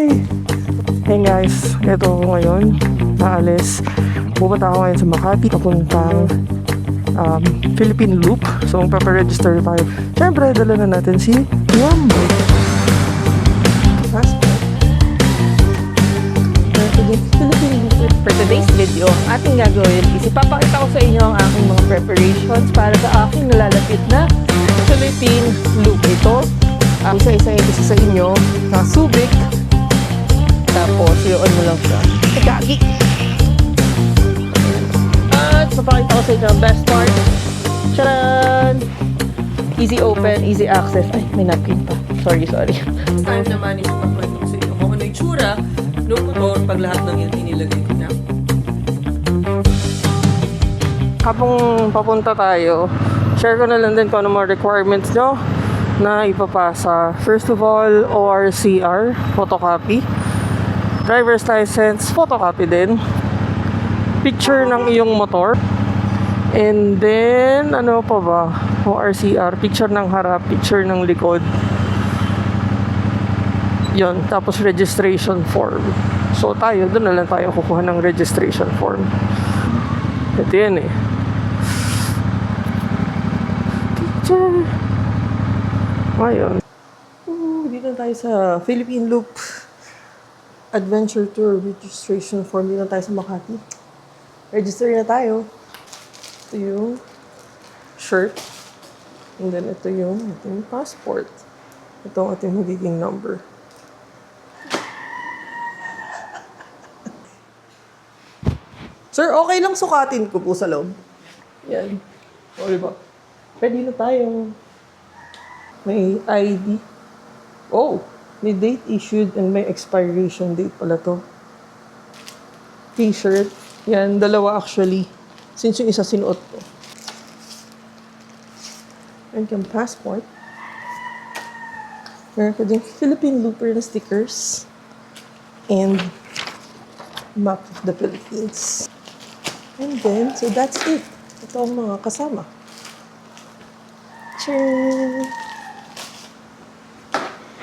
Hey guys, eto ako ngayon, naalis. Pupunta ako ngayon sa Makati, papuntang Philippine Loop. So, magpaparegister tayo. Siyempre, dala na natin si Yum. For today's video, ang ating gagawin is ipapakita ko sa inyo ang aking mga preparations para sa aking nalalapit na Philippine Loop. Ito, isa-isa ito sa inyo na Subic. Tapos, yun mo lang siya. Kagagi! At papakita ko sa inyo ang best part. Charan! Easy open, easy access. Ay, may napkin pa. Sorry. Time naman is ipapakita ko sa inyo kung ano yung tsura ng motor pag lahat ng yan inilagay ko na. Habang papunta tayo, share ko na lang din kung ano mga requirements nyo na ipapasa. First of all, ORCR, photocopy. Driver's license, photocopy din. Picture ng iyong motor. And then, ano pa ba? ORCR, picture ng harap, picture ng likod. Yun, tapos registration form. So tayo, doon na lang tayo kukuha ng registration form. Ito yan eh. Picture. Ayun. Dito tayo sa Philippine Loop Adventure Tour registration form. Dito tayo sa Makati. Register na tayo. Ito yung shirt. And then ito yung ating passport. Ito ang ating magiging number. Sir, okay lang sukatin ko po sa loob. Yan. O, diba? Pwede na tayo. May ID. Oh, may date issued and may expiration date pala to. T-shirt. Yan, dalawa actually. Since yung isa sinuot ko. And yung passport. Meron ko din Philippine Looper na stickers. And map of the Philippines. And then, so that's it. Ito ang mga kasama. Ching!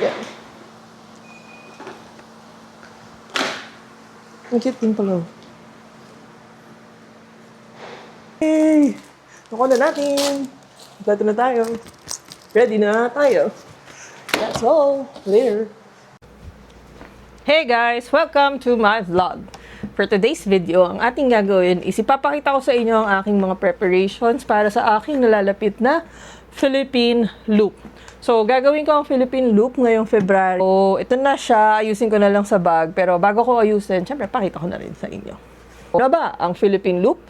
Yan. Ang cute din pala. Hey! Nakuha na natin. Kompleto na tayo. Ready na tayo. That's all. Later. Hey guys! Welcome to my vlog. For today's video, ang ating gagawin is ipapakita ko sa inyo ang aking mga preparations para sa aking nalalapit na Philippine Loop. So, gagawin ko ang Philippine Loop ngayong February. So, ito na siya. Ayusin ko na lang sa bag. Pero bago ko ayusin, syempre, pakita ko na rin sa inyo. Ano ba ang Philippine Loop?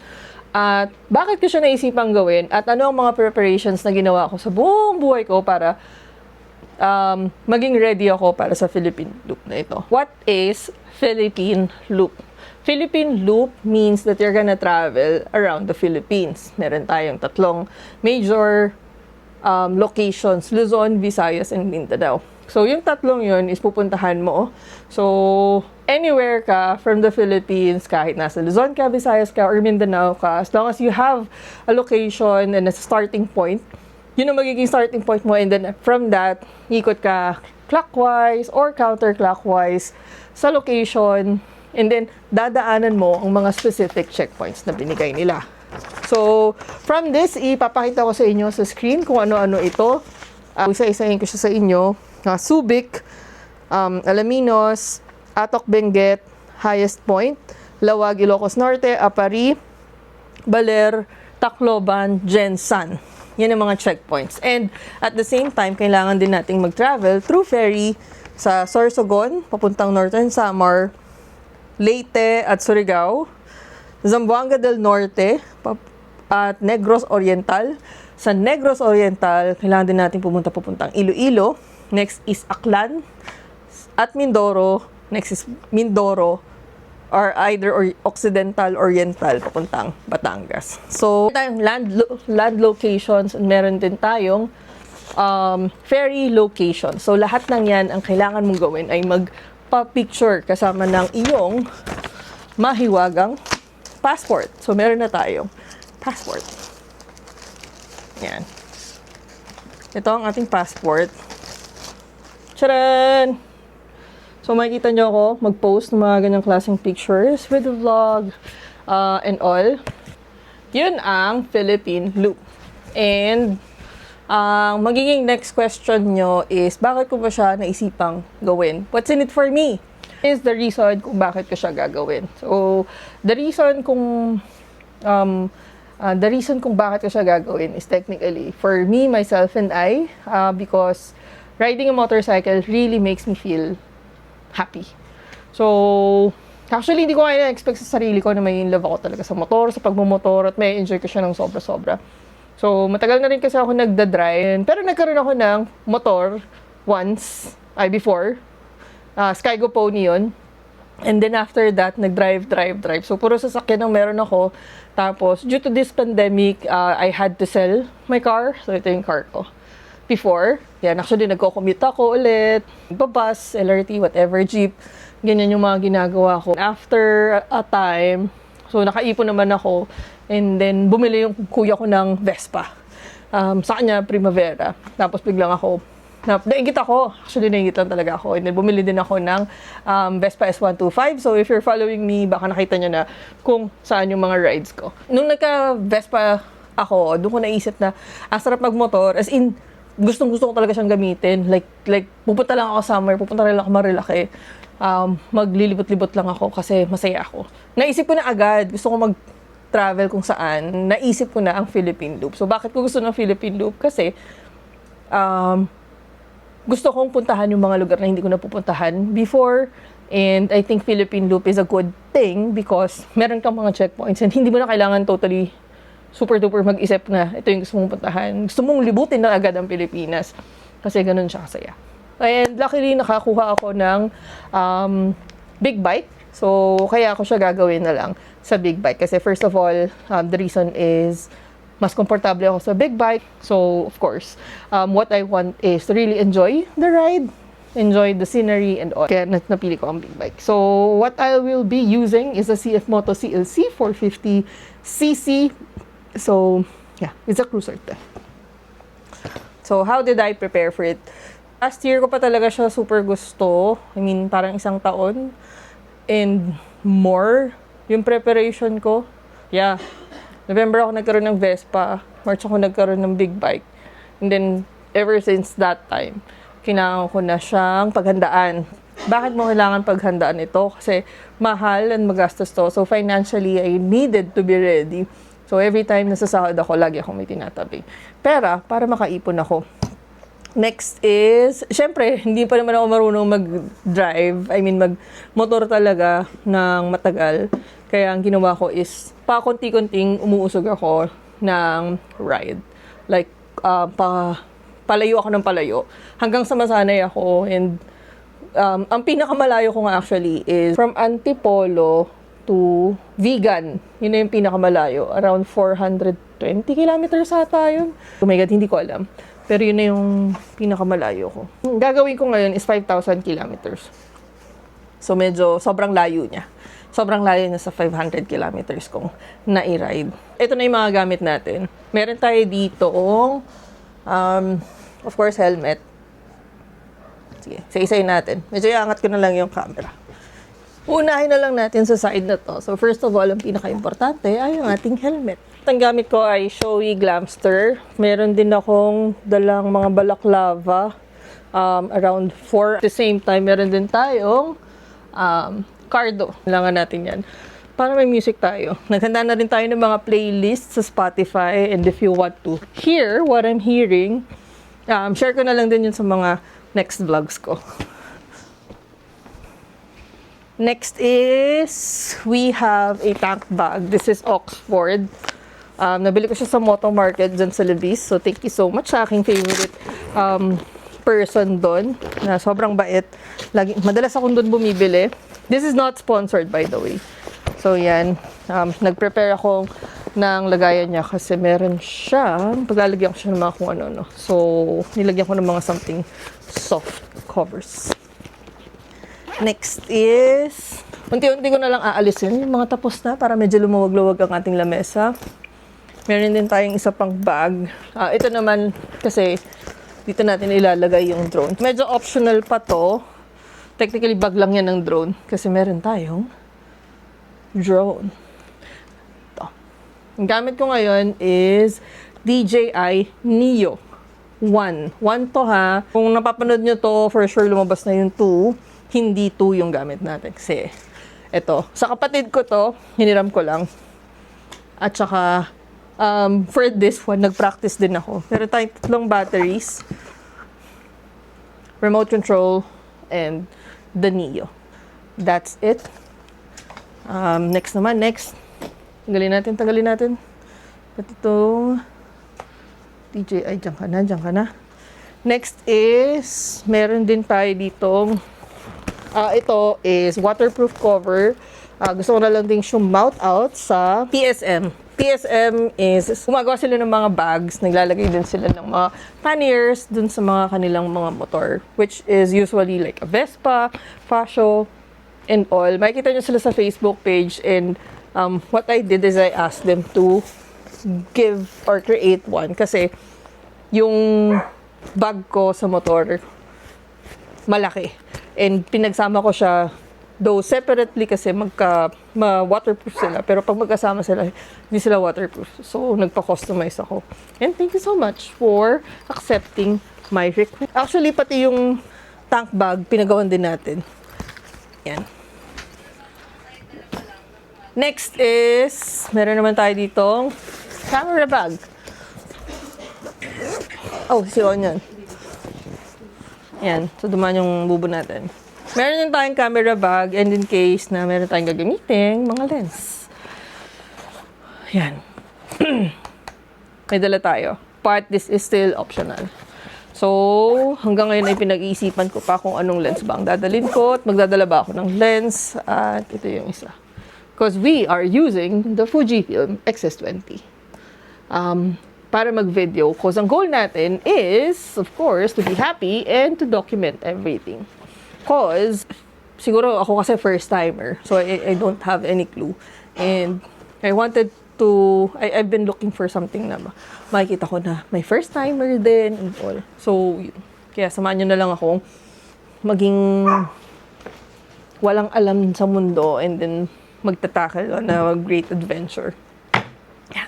At bakit ko siya naisipang gawin? At ano ang mga preparations na ginawa ko sa buong buhay ko para maging ready ako para sa Philippine Loop na ito. What is Philippine Loop? Philippine Loop means that you're gonna travel around the Philippines. Meron tayong tatlong major locations, Luzon, Visayas, and Mindanao. So, yung tatlong yun is pupuntahan mo. So, anywhere ka from the Philippines, kahit nasa Luzon ka, Visayas ka, or Mindanao ka, as long as you have a location and a starting point, yun ang magiging starting point mo, and then from that, ikot ka clockwise or counterclockwise sa location, and then dadaanan mo ang mga specific checkpoints na binigay nila. So, from this, ipapakita ko sa inyo sa screen kung ano-ano ito. Isa-isahin ko siya sa inyo. Subic, Alaminos, Atok Benguet, Highest Point, Lawag, Ilocos Norte, Apari, Baler, Tacloban, Gensan. Yan ang mga checkpoints. And at the same time, kailangan din nating mag-travel through ferry sa Sorsogon, papuntang Northern Samar, Leyte at Surigao, Zamboanga del Norte at Negros Oriental. Sa Negros Oriental, kailangan din natin pupuntang Iloilo. Next is Aklan at Mindoro. Next is Mindoro or either Occidental Oriental papuntang Batangas. So, tayong land locations, meron din tayong ferry location. So, lahat ng yan, ang kailangan mong gawin ay magpa-picture kasama ng iyong mahiwagang passport. So, meron na tayong passport. Yan. Ito ang ating passport. Charan! So makikita nyo ako mag-post ng mga ganyang klaseng pictures with the vlog and all. Yun ang Philippine Loop. And ang magiging next question nyo is, bakit ko ba siya naisipang gawin? What's in it for me? Is the reason kung bakit ko siya gagawin. So, the reason kung bakit ko siya gagawin is technically for me, myself, and I, because riding a motorcycle really makes me feel happy. So, actually, hindi ko nga na-expect sa sarili ko na may in love ako talaga sa motor, sa pagmumotor, at may enjoy ko siya ng sobra-sobra. So, matagal na rin kasi ako nagda-drive. Pero nagkaroon ako ng motor once, before. Skygo Pony yun. And then after that, nag-drive. So, puro sasakyan ang meron ako. Tapos, due to this pandemic, I had to sell my car. So, ito yung car ko. Before, yan, actually, nagko-commute ako ulit. Babus, LRT, whatever, jeep. Ganyan yung mga ginagawa ko. After a time, so, nakaipon naman ako. And then, bumili yung kuya ko ng Vespa. Sa kanya, Primavera. Tapos, biglang ako, nainggit ako. Actually, nainggit lang talaga ako. And then, bumili din ako ng Vespa S125. So, if you're following me, baka nakita nyo na kung saan yung mga rides ko. Nung nagka-Vespa ako, doon ko naisip na, sarap magmotor. As in, gustong-gusto ko talaga siyang gamitin. Like, pupunta lang ako somewhere, pupunta rin lang ako Marilaki. Maglilibot-libot lang ako kasi masaya ako. Naisip ko na agad, gusto ko mag-travel kung saan. Naisip ko na ang Philippine Loop. So, bakit ko gusto ng Philippine Loop? Kasi, gusto kong puntahan yung mga lugar na hindi ko napupuntahan before. And I think Philippine Loop is a good thing because meron kang mga checkpoints and hindi mo na kailangan totally super-duper mag-isip na ito yung gusto mong puntahan. Gusto mong libutin na agad ang Pilipinas kasi ganun siya kasaya. And luckily, nakakuha ako ng big bike. So, kaya ako siya gagawin na lang sa big bike. Kasi first of all, the reason is mas komportable ako sa big bike. So, of course, what I want is to really enjoy the ride, enjoy the scenery and all. Kaya napili ko ang big bike. So, what I will be using is a CF Moto CLC 450cc. So, yeah, it's a cruiser. So, how did I prepare for it? Last year ko pa talaga siya super gusto. I mean, parang isang taon. And more yung preparation ko. Yeah. November ako nagkaroon ng Vespa. March ako nagkaroon ng big bike. And then, ever since that time, kailangan ko na siyang paghandaan. Bakit mo kailangan paghandaan ito? Kasi mahal and magastos to. So, financially, I needed to be ready. So, every time nasasahod ako, lagi ako may tinatabi. Pera, para makaipon ako. Next is, syempre, hindi pa naman ako marunong mag-drive. I mean, mag-motor talaga ng matagal. Kaya ang ginawa ko is, pa-konti-konting umuusog ako ng ride. Like, palayo ako ng palayo. Hanggang sa masanay ako. And ang pinakamalayo ko nga actually is from Antipolo to Vigan. Yun na yung pinakamalayo. Around 420 kilometers ata yun. Oh my God, hindi ko alam. Pero yun na yung pinakamalayo ko. Gagawin ko ngayon is 5,000 kilometers. So, medyo sobrang layo niya. Sobrang layo niya sa 500 kilometers kong na-ride. Ito na yung mga gamit natin. Meron tayo dito, of course, helmet. Sige, isa-isayin natin. Medyo iangat ko na lang yung camera. Unahin na lang natin sa side na to. So, first of all, ang pinaka-importante ay ang ating helmet. Ang gamit ko ay Shoei Glamster. Meron din akong dalang mga balaklava. Around 4. At the same time, meron din tayong Cardo. Kailangan natin yan. Para may music tayo. Naghanda na rin tayo ng mga playlists sa Spotify. And if you want to hear what I'm hearing, share ko na lang din yun sa mga next vlogs ko. Next is, we have a tank bag. This is Oxford. Nabili ko siya sa Moto Market dyan sa Levi's. So, thank you so much sa aking favorite person doon. Na sobrang bait. Madalas akong doon bumibili. This is not sponsored, by the way. So, yan. Nag-prepare ako ng lagayan niya kasi meron siya. Paglalagyan ko siya ng mga kung ano-ano. So, nilagyan ko ng mga something soft covers. Next is, unti-unti ko na lang aalisin yung mga tapos na para medyo lumuwag-luwag ang ating lamesa. Meron din tayong isa pang bag. Ito naman kasi dito natin ilalagay yung drone. Medyo optional pa to. Technically, bag lang yan ng drone. Kasi meron tayong drone. Ito. Ang gamit ko ngayon is DJI Neo 1. 1 to ha. Kung napapanood nyo to, for sure lumabas na yung 2. Hindi 2 yung gamit natin. Kasi, ito. Sa kapatid ko to, hiniram ko lang. At saka, for this one, nag-practice din ako. Meron tayong 3 batteries. Remote control, and the Neo. That's it. Next naman, next. Tanggalin natin. At itong DJI, dyan ka na. Next is, meron din tayo ditong, ito is waterproof cover. Gusto ko na lang din siyang mount out sa PSM. PSM is, gumagawa sila ng mga bags, naglalagay din sila ng mga panniers dun sa mga kanilang mga motor, which is usually like a Vespa, Fascio, and all. Makikita nyo sila sa Facebook page, and what I did is I asked them to give or create one kasi yung bag ko sa motor malaki, and pinagsama ko siya, though separately kasi waterproof sila, pero pag magkasama sila hindi sila waterproof, so nagpa-customize ako. And thank you so much for accepting my request. Actually, pati yung tank bag pinagawan din natin. Yan. Next is, meron naman tayo ditong camera bag. Oh, si Onion. Yan. So, dumaan yung bubo natin. Meron din tayong camera bag, and in case na meron tayong gagamitin, mga lens. Yan. May dala tayo. But this is still optional. So, hanggang ngayon ay pinag-iisipan ko pa kung anong lens ba ang dadalhin ko, at magdadala ba ako ng lens, at ito yung isa. Because we are using the Fujifilm X-S20. Para mag-video. Because ang goal natin is, of course, to be happy and to document everything. Because, siguro ako kasi first-timer, so I don't have any clue. And I wanted to, I've been looking for something na makikita ko na may first-timer din and all. So, yun. Kaya samahan nyo na lang ako maging walang alam sa mundo, and then magtatakal on a great adventure. Yeah.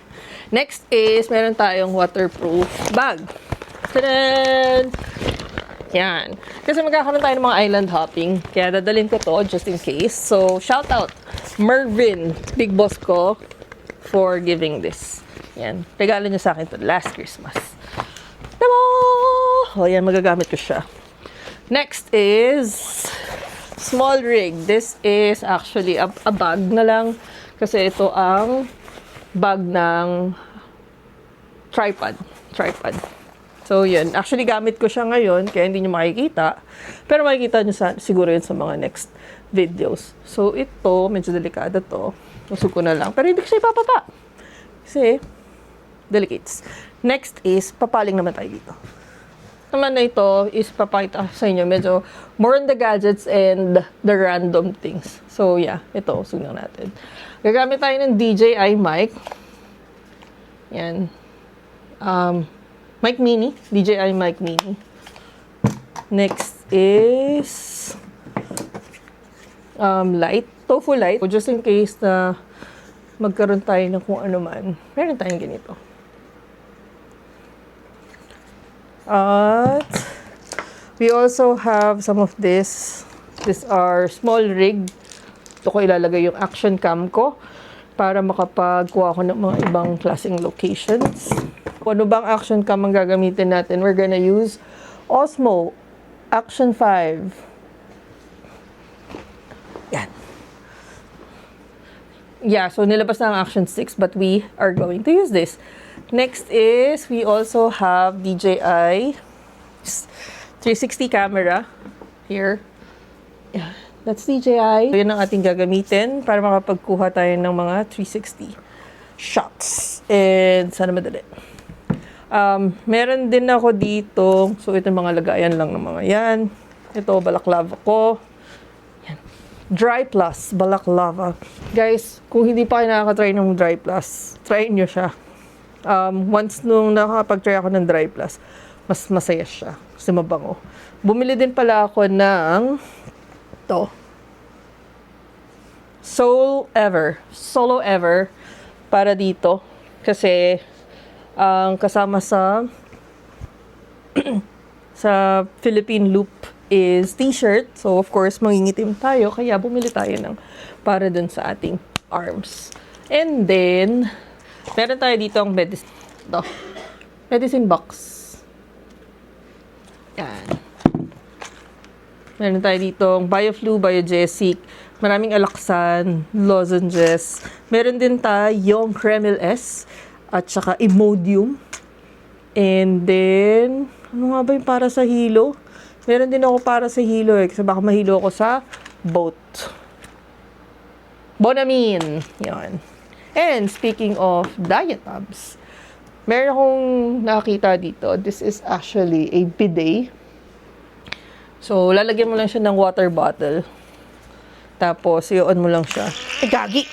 Next is, meron tayong waterproof bag. Tadaan! Yan. Kasi magkakaroon tayo ng mga island hopping, kaya dadalhin ko to just in case. So, shout out Mervin, big boss ko, for giving this. Yan. Regalo niya sa akin to last Christmas. Tama! O, yan, magagamit ko siya. Next is small rig. This is actually a bag na lang, kasi ito ang bag ng tripod. So, yun. Actually, gamit ko siya ngayon, kaya hindi nyo makikita. Pero makikita nyo siguro yun sa mga next videos. So, ito, medyo delikado to. Usog ko na lang. Pero hindi ko siya ipapapa. Kasi, delicates. Next is, papaling naman tayo dito. Naman na ito is papakita sa inyo medyo more on the gadgets and the random things. So, yeah. Ito, usog na natin. Gagamit tayo ng DJI mic. Yan. Mic Mini. DJI Mic Mini. Next is light. Tofu light. So, just in case na magkaroon tayo ng kung ano man, meron tayong ganito. At we also have some of this. These are small rig. Ito ko ilalagay yung action cam ko para makapagkuha ko ng mga ibang klaseng locations. Kung ano bang action cam ang gagamitin natin, we're gonna use Osmo Action 5. Yan. Yeah, so nilabas na ang Action 6, but we are going to use this. Next is, we also have DJI 360 camera here. Yeah, that's DJI. So, yan ang ating gagamitin para makapagkuha tayo ng mga 360 shots. And sana madali. Meron din ako dito. So, ito mga lagayan lang ng mga yan. Ito, balaklava ko. Yan. Dry Plus, balaklava. Guys, kung hindi pa kayo nakaka-try ng Dry Plus, try nyo siya. Once nung nakakapag-try ako ng Dry Plus, mas masaya siya. Kasi mabango. Bumili din pala ako ng ito. Solo Ever para dito. Kasi, ang kasama sa sa Philippine Loop is t-shirt. So, of course, mangingitim tayo. Kaya bumili tayo ng para dun sa ating arms. And then, meron tayo dito ang medicine box. Yan. Meron tayo dito ang BioFlu, Biogesic, maraming alaksan, lozenges. Meron din tayong Kremil S at saka Imodium. And then, ano nga ba yung para sa hilo? Meron din ako para sa hilo kasi baka mahilo ako sa boat. Bonamine. Yan. And speaking of Diatabs, meron akong nakita dito. This is actually a bidet. So, lalagyan mo lang siya ng water bottle. Tapos, i-on mo lang siya. Gagi!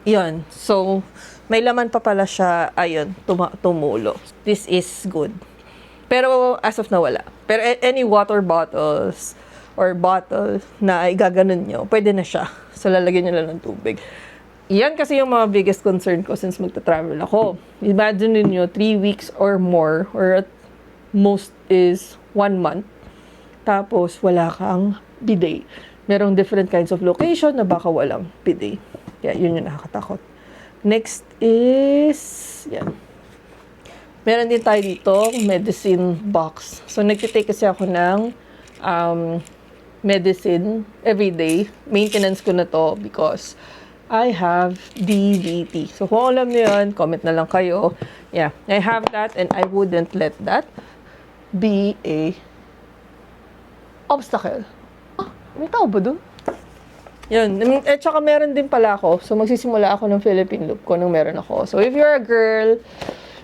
Yan. So, may laman pa pala siya. Ayun, tumulo. This is good. Pero, as of na wala. Pero, any water bottles or bottle na igaganon nyo, pwede na siya. So, lalagyan nyo lang ng tubig. Yan kasi yung mga biggest concern ko since magta-travel ako. Imagine niyo 3 weeks or more, or at most is 1 month. Tapos, wala kang bidet. Merong different kinds of location na baka walang bidet. Kaya, yun yung nakakatakot. Next is, yan. Meron din tayo dito, medicine box. So, nagtitake kasi ako ng medicine everyday. Maintenance ko na to because I have DVT. So, kung alam niyo yun, comment na lang kayo. Yeah, I have that and I wouldn't let that be a obstacle. Ah, may tao ba dun? Yun. At saka meron din pala ako. So, magsisimula ako ng Philippine Loop ko nung meron ako. So, if you're a girl,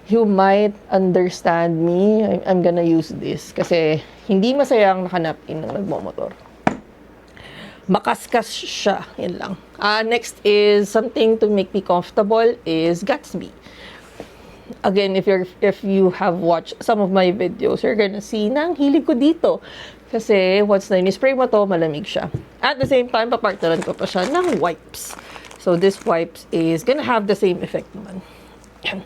you might understand me. I'm gonna use this. Kasi, hindi masaya ang nakanapin ng nagmamotor. Makaskas siya. Yan lang. Next is something to make me comfortable is Gatsby. Again, if you have watched some of my videos, you're gonna see na ang hilig ko dito. Kasi once na in-spray mo to, malamig siya. At the same time, papartneran ko pa siya ng wipes. So this wipes is gonna have the same effect naman. Yan.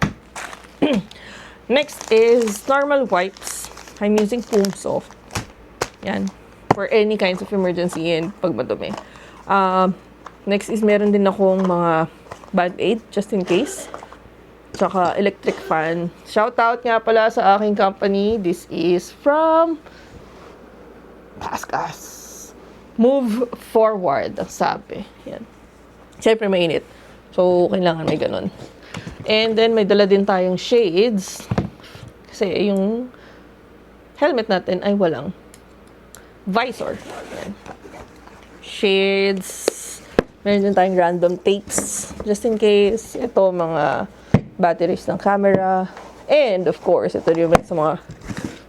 Next is normal wipes. I'm using Foam Soft. Yan. For any kinds of emergency and pag madumi. Next is meron din akong mga Band-Aid just in case. Tsaka electric fan. Shout out nga pala sa aking company. This is from Pascas. Move forward, ang sabi. Yan. Siyempre mainit. So, kailangan may ganun. And then, may dala din tayong shades. Kasi yung helmet natin ay walang visor. Yan. Shades. Meron din tayong random tapes. Just in case. Ito, mga batteries ng camera. And, of course, ito yung sa mga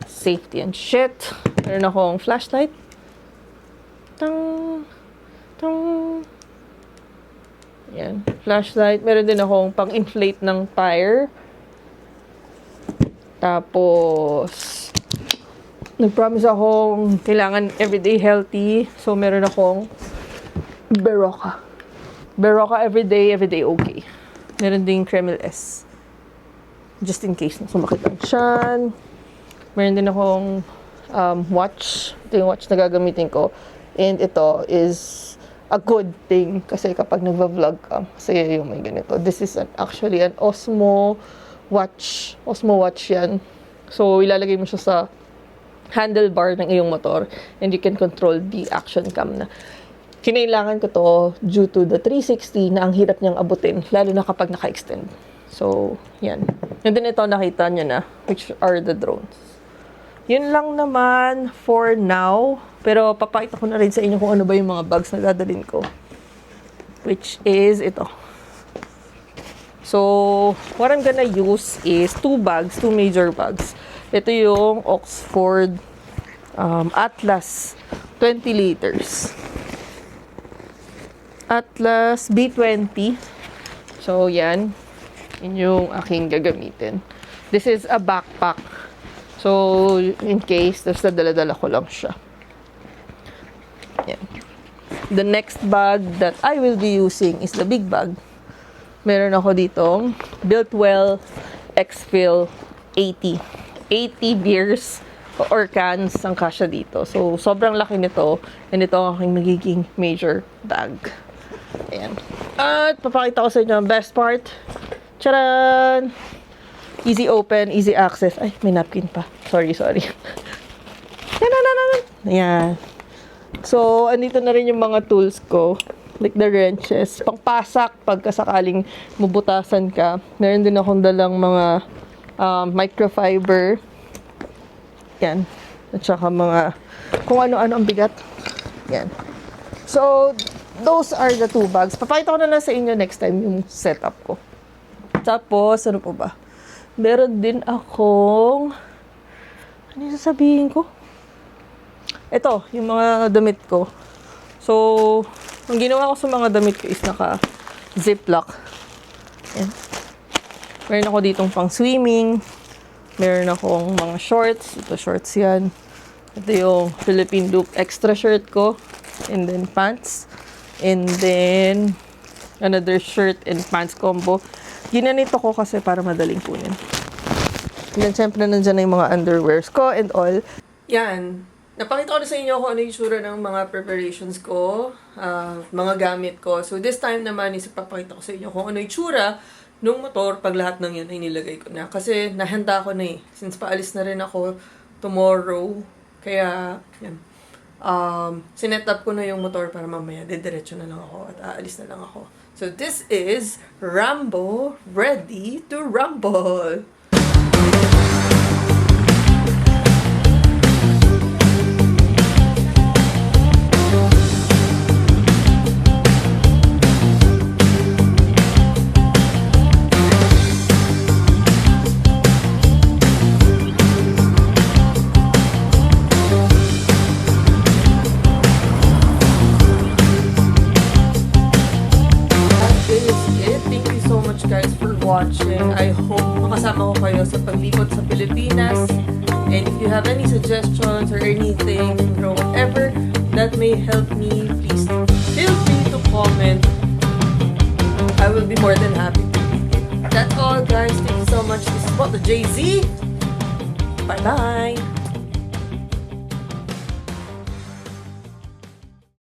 safety and shit. Meron akong flashlight. Tang! Tang! Yan. Flashlight. Meron din akong pang-inflate ng tire. Tapos, nag-promise akong kailangan everyday healthy. So, meron akong Berocca. Berocca everyday okay. Meron din Kremil S. Just in case na sumakit ang tiyan. Meron din akong watch. Ito yung watch na gagamitin ko. And ito is a good thing kasi kapag nagva-vlog ka, kasi yung may ganito. This is actually an Osmo watch. Osmo watch yan. So, ilalagay mo siya sa handlebar ng iyong motor and you can control the action cam na. Kinailangan ko to due to the 360 na ang hirap niyang abutin, lalo na kapag naka-extend. So, yan. And then ito, nakita niyo na, which are the drones. Yun lang naman for now. Pero papakita ko na rin sa inyo kung ano ba yung mga bags na dadalhin ko. Which is ito. So, what I'm gonna use is 2 major bags. Ito yung Oxford Atlas 20 liters. Atlas B20. So, yan. Yun yung aking gagamitin. This is a backpack. So, in case, tapos nadala-dala ko lang siya. the next bag that I will be using is the big bag. Meron ako ditong Builtwell X-Fill 80. 80 beers or cans ang kasya dito. So, sobrang laki nito. And ito ang aking magiging major bag. Ayan. At papakita ko sa inyo ang best part. Charan! Easy open, easy access. Ay, may napkin pa. Sorry. Ayan. So, andito na rin yung mga tools ko. Like the wrenches. Pangpasak pagka sakaling mabutasan ka. Meron din akong dalang mga microfiber. Yan. At saka mga kung ano-ano ang bigat. Yan. So, those are the two bags. Papakita ko na lang sa inyo next time yung setup ko. Tapos, ano po ba? Meron din akong ano yung sasabihin ko? Ito, yung mga damit ko. So, ang ginawa ko sa mga damit ko is naka-ziplock. Yan. Meron ako ditong pang swimming. Meron akong mga shorts. Ito, shorts yan. Ito yung Philippine Loop extra shirt ko. And then pants. And then another shirt and pants combo. Ginanito ko kasi para madaling kunin. And then, syempre, nandyan na yung mga underwears ko and all. Yan. Napakita ko na sa inyo kung ano yung sura ng mga preparations ko, mga gamit ko. So, this time naman is ipapakita ko sa inyo kung ano yung sura ng motor pag lahat ng yun ay nilagay ko na. Kasi nahanda ko na eh. Since paalis na rin ako tomorrow. Kaya, yan. Sinet up ko na yung motor para mamaya didiretso na lang ako at aalis na lang ako. So, this is Rambo Ready to Rumble! Guys for watching. I hope makasama ko kayo sa paglibot sa Pilipinas. And if you have any suggestions or anything or whatever that may help me, please feel free to comment. I will be more than happy to read it. That's all, guys. Thank you so much. This is What the Jay-Z. Bye-bye.